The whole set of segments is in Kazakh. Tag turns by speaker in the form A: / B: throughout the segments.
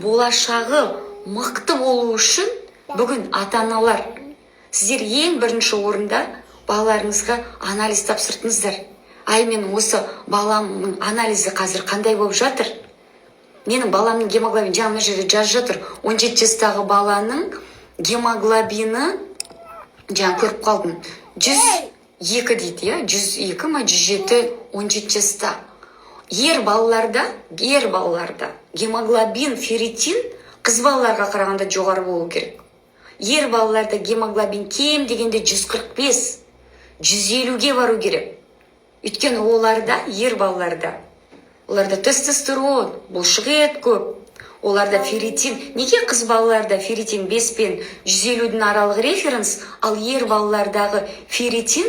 A: болашағы мықты болу үшін бүгін ата-аналар сіздер ең бірінші орында балаларыңызға анализ тапсыртыңыздар. Ай, мен осы баламның анализі қазір қандай болып жатыр? Менің баламның гемоглобин жаңа жерде жазып жатыр. 17 жастағы баланың гемоглобині жаңа көріп қалдым. 102 дейді, я? 102 ма 107, 17 жаста. Ер балаларда гемоглобин, ферритин қыз балаларға қарағанда жоғары болу керек. Ер балаларда гемоглобин кем дегенде 145, 150-ге бару керек. Өйткені ер балаларда, оларда тестостерон, бұлшық ет көп. Оларда ферритин, неге қыз балаларда ферритин 5 пен 150-дің аралығы референс, ал ер балалардағы ферритин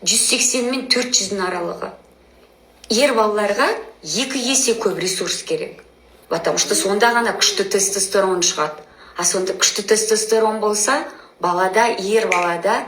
A: 180 мен 400-дің аралығы. Ер балаларға 2 есе көп ресурс керек. Потому что сонда ғана күшті тестостерон шығады. А сонда күшті тестостерон болса, ер балада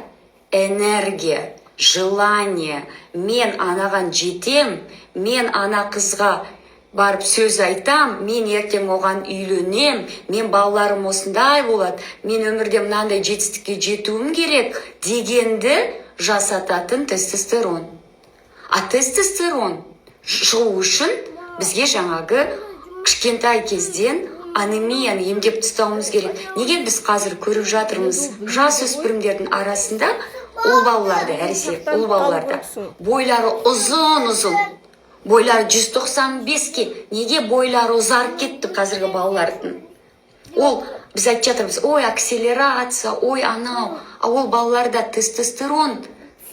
A: энергия, желание, мен анаған жетем, мен ана қызға барып сөз айтам, мен ертең оған үйленем, мен балаларым осындай болады, мен өмірде мынандай жетістікке жетуім керек дегенді жасататын тестостерон. А тестостерон шығу үшін бізге жаңағы кішкентай кезден анемияны емдеп тастауымыз керек. Неге біз қазір көріп жатырмыз жасөспірімдердің арасында ұл балаларда бойлары ұзын, бойлары 195-ке. Неге бойлары ұзарып кетті қазіргі балалардың? Ол біз айтып жатырмыз, ой, акселерация, ой, анау. А ол балаларда тестостерон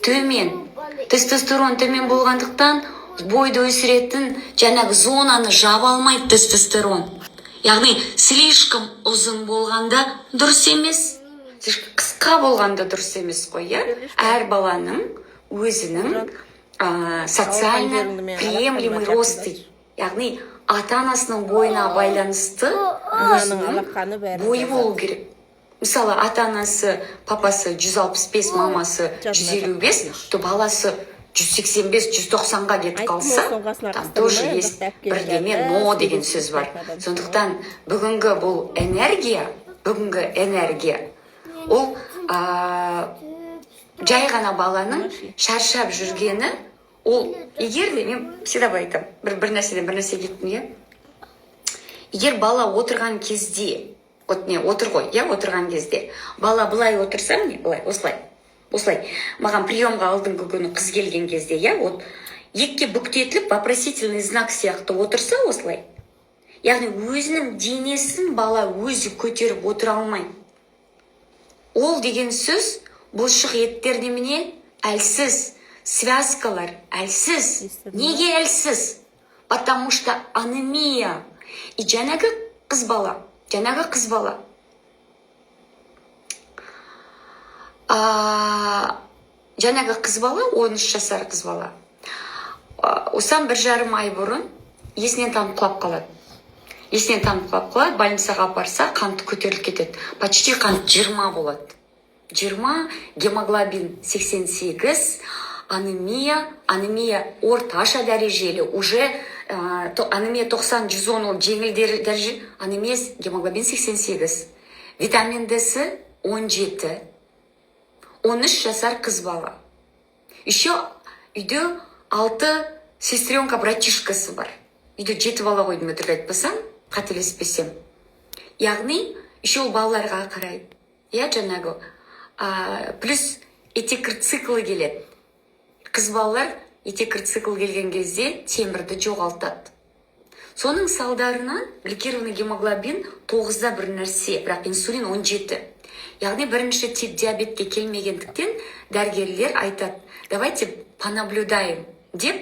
A: төмен. Тестостерон төмен болғандықтан бойды өсіретін жаңағы зонаны жаба алмайды тестостерон. Яғни слишком ұзын болғанда дұрыс емес. Қысқа болғанда дұрыс емес қой, я? Әр баланың өзінің социально приемлемый росты. Яғни ата-анасының бойына байланысты өзінің бойы болу керек. Мысалы, ата-анасы, папасы 165, мамасы 155, то баласы 185-190-ға кетіп қалса, там тоже есть бірдеме но деген сөз бар. Сондықтан бүгінгі бұл энергия, ол жай ғана баланың шаршап жүргені, ол егер де, мен всегда айтам, бір нәрседен кеттім, я? Егер бала отырған кезде, отырған кезде, бала былай отырса, осылай, маған приемға алдыңғы күні қыз келген кезде, екке бүктетіліп, вопросительный знак сияқты отырса осылай. Яғни өзінің денесін бала өзі көтеріп отыра алмайды. Ол деген сөз, бұлшық еттер немене? Әлсіз. Связкалар әлсіз. Неге әлсіз? Потому что анемия. И жаңағы қыз бала. 13 жасар қыз бала. Осыдан 1,5 ай бұрын есінен танып қалып қалады. Больницаға апарса, қанты көтеріліп кетеді. Почти қант 20 болады. 20, гемоглобин 88, анемия орташа дәрежелі. Уже анемия 90-110 ол жеңіл дәреже. Анемия гемоглобин 88. Витамин Д'сі 17. 13 жасар қыз бала. Еще үйде 6 сестренка-братишкасы бар. Үйде 7 бала қойдым, өтірік айтпасам, қателеспесем. Яғни, еще ол балаларға қарайды. Жаңағы плюс этекір циклы келеді. Қыз балалар этекір цикл келген кезде темірді жоғалтады. Соның салдарынан гликированный гемоглобин 9-да бір нәрсе, бірақ инсулин 17. Яғни бірінші тип диабетке келмегендіктен дәрігерлер айтады, давайте понаблюдаем деп.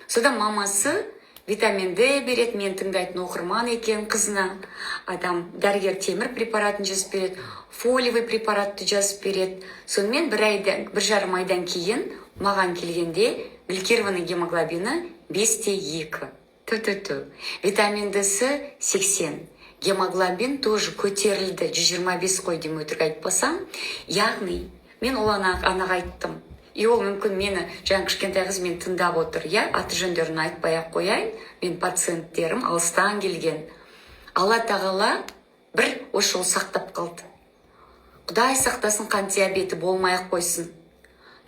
A: Содан мамасы витамин Д береді, мен тыңдайтын оқырман екен қызына. Адам дәрігер темір препаратын жазып береді, фолиевый препаратты жазып береді. Сонымен 1,5 айдан кейін маған келгенде гликированный гемоглобині 5,2. Витамин Д'сі 80. Гемоглобин тоже көтерілді, 125 қой дейм, өтірік айтпасам. Яғни, мен ол анаға айттым. И ол мүмкін мені, жаңа кішкентай қыз мен тыңдап отыр, аты жөндерін айтпай ақ қояйын. Мен пациенттерім алыстан келген. Алла тағала бір ошол сақтап қалды. Құдай сақтасын, қант диабеті болмай-ақ қойсын.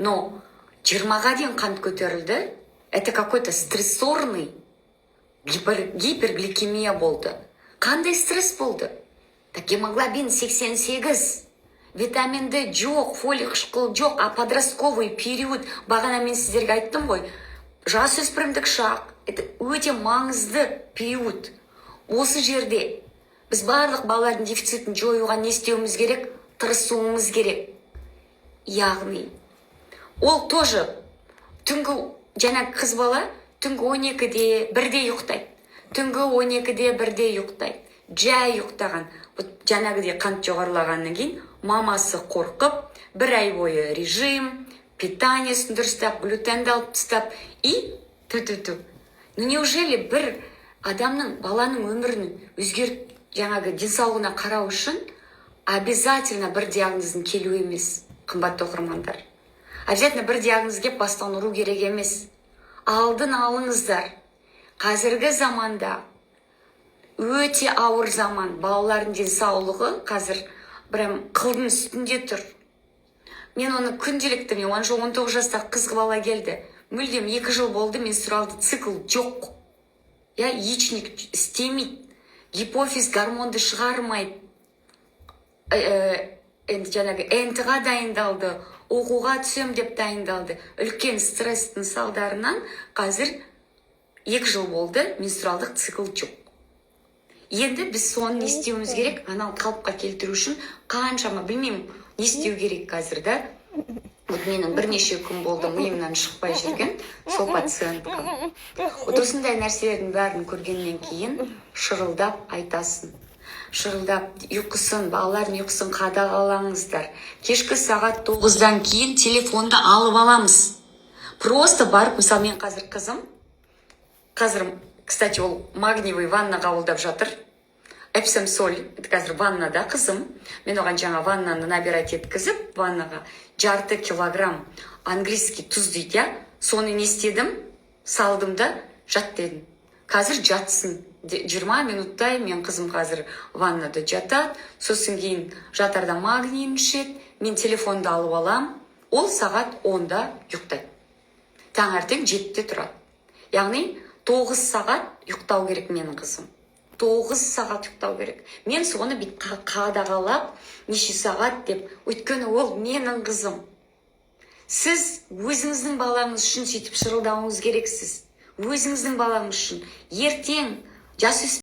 A: Но 20-ға дейін қант көтерілді. Это какой-то стрессорный гипергликемия болды. Қандай стресс болды? Так гемоглобин 88, витаминді жоқ, фолий қышқыл жоқ, а подростковый период, бағана мен сіздерге айттым ғой, жасөспірімдік шақ, это өте маңызды период. Осы жерде біз барлық балалардың дефицитін жоюға не істеуіміз керек? Тырысуымыз керек. Яғни ол тоже түнгі, жаңа қыз бала түнгі 12-де 1-де ұйықтайды. Түнгі 12-де 1-де ұйықтайды. Жай ұйықтаған. Жаңағыдай қант жоғарылағаннан кейін мамасы қорқып, 1 ай бойы режим, питаниесін дұрыстап, глютенді алып тастап, и ту-ту-ту. Ну неужели бір адамның, баланың өмірін өзгеріп, жаңағы денсаулығына қарау үшін обязательно бір диагнозын келу емес, қымбатты оқырмандар. Обязательно бір диагнозге бастан ұру керек емес. Алдын алыңыздар. Қазіргі заманда өте ауыр заман. Балалардың денсаулығы қазір прям қылдың үстінде тұр. Мен оны күнделікті, мен 19 жастағы қыз бала келді. Мүлдем 2 жыл болды, менструалды цикл жоқ. Яичник істемейді. Гипофиз гормонды шығармайды. Жаңағы НТ-ға дайындалды, оқуға түсем деп дайындалды. Үлкен стресстің салдарынан қазір 2 жыл болды, менструалдық цикл жоқ. Енді біз соны не істеуіміз керек? Анау қалыпқа келтіру үшін қаншама, білмеймін, не істеу керек қазір, да? Вот менің бірнеше күн болды миымнан шықпай жүрген сол пациенткам. Вот осындай нәрселердің бәрін көргеннен кейін шырылдап айтасын. Шырылдап ұйқысын, балалардың ұйқысын қадағалаңыздар. Кешкі сағат 9-дан кейін телефонды алып аламыз. Просто барып, мысалы мен қазір қызым, кстати, ол магниевый ванна қабылдап жатыр. Эпсом соль, это қазір ваннада қызым. Мен оған жаңа ваннаны набирать еткізіп, ваннаға 1,5 килограмм английский тұз дейді, соны не істедім? Салдым да, жат дедім. Қазір жатсын. 20 минуттай мен қызым қазір ваннада жатады. Сосын кейін жатарда магнийін ішеді. Мен телефонды алып алам. Ол сағат 10-да ұйықтайды. Таңертең 7-де тұрады. Яғни 9 сағат ұйықтау керек менің қызым. 9 сағат ұйықтау керек. Мен соны бит қадағалап, неше сағат деп, өйткені ол менің қызым. Сіз өзіңіздің балаңыз үшін сөйтіп шырылдауыңыз керексіз. Өзіңіздің балаңыз үшін. Ертең